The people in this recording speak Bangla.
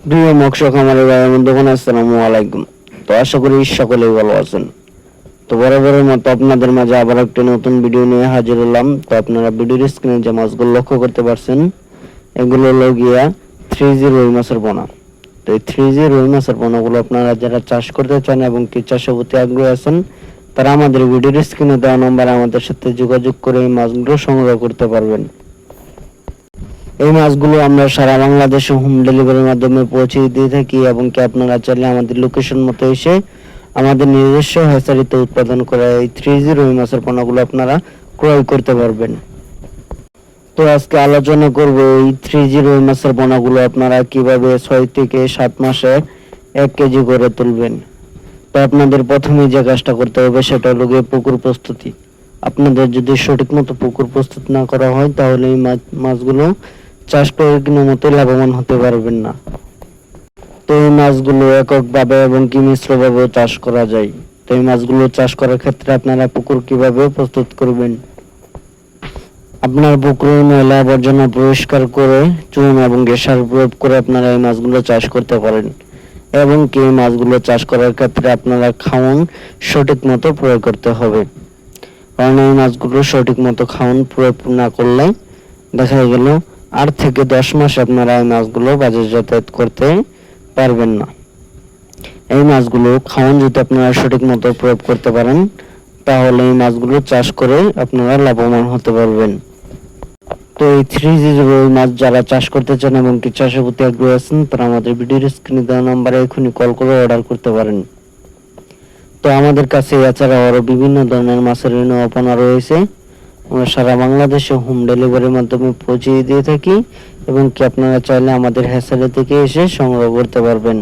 প্রিয় মৎস্য খামারি ভাই বন্ধুগণ, আসসালামু আলাইকুম। তো আশা করি সকলেই ভালো আছেন। তো বরাবরের মতো আপনাদের মাঝে আবার একটা নতুন ভিডিও নিয়ে হাজির হলাম। তো আপনারা ভিডিওর স্ক্রিনে যে মাছগুলো লক্ষ্য করতে পারছেন, এগুলো হলো গিয়া 3G রুই মাছের পোনা। তো এই 3G রুই মাছের পোনাগুলো আপনারা যারা চাষ করতে চান এবং কি চাষের প্রতি আগ্রহী আছেন, তারা আমাদের ভিডিওর স্ক্রিনে দেওয়া নম্বরে আমাদের সাথে যোগাযোগ করে এই মাছগুলো সংগ্রহ করতে পারবেন। এই মাছগুলো আমরা সারা বাংলাদেশে হোম ডেলিভারির মাধ্যমে পৌঁছে দিয়ে থাকি এবং কি আপনারা চাইলে আমাদের লোকেশন মতো এসে আমাদের নিজস্ব হ্যাচারিতে উৎপাদন করা এই 3G রুই মাছের পোনাগুলো আপনারা ক্রয় করতে পারবেন। তো আজকে আলোচনা করব এই 3G রুই মাছের পোনাগুলো আপনারা কিভাবে 6 থেকে 7 মাসে 1 কেজি করে তুলবেন। তো আপনাদের প্রথমে যে কাজটা করতে হবে সেটা হলো গিয়ে পুকুর প্রস্তুতি। আপনাদের যদি সঠিক মতো পুকুর প্রস্তুত না করা হয় তাহলে এই মাছগুলো চাষ করে কোনো মতে লাভবান হতে পারবেন না। তো এই মাছগুলো এককভাবে এবং কি মিশ্রভাবে চাষ করা যায়। তো এই মাছগুলো চাষ করার ক্ষেত্রে আপনারা পুকুর কিভাবে প্রস্তুত করবেন। আপনার পুকুরের ময়লা আবর্জনা পরিষ্কার করে চুন এবং সার প্রয়োগ করে আপনারা এই মাছগুলো চাষ করতে পারেন এবং কি এই মাছগুলো চাষ করার ক্ষেত্রে আপনারা খাওয়ান সঠিক মতো প্রয়োগ করতে হবে। কারণ এই মাছগুলো সঠিক মতো খাওয়ান প্রয়োগ না করলে দেখা গেল 8 থেকে 10 মাস আপনারা এই মাছগুলো বাজার যাতায়াত করতে পারবেন না। এই মাছগুলো খাওয়ান যদি আপনারা সঠিক মতো প্রয়োগ করতে পারেন তাহলে এই মাছগুলো চাষ করে আপনারা লাভবান হতে পারবেন। তো এই 3G রুই মাছ যারা চাষ করতে চান এবং কি চাষের প্রতি আগ্রহী আছেন, তারা আমাদের ভিডিওর স্ক্রিনে দেওয়া নম্বরে এখনই কল করে অর্ডার করতে পারেন। তো আমাদের কাছে এছাড়াও আরো বিভিন্ন ধরনের মাছের পোনা রয়েছে। আমরা সারা বাংলাদেশে হোম ডেলিভারির মাধ্যমে পৌঁছে দিয়ে থাকি এবং কি আপনারা চাইলে আমাদের হ্যাচারি থেকে এসে সংগ্রহ করতে পারবেন।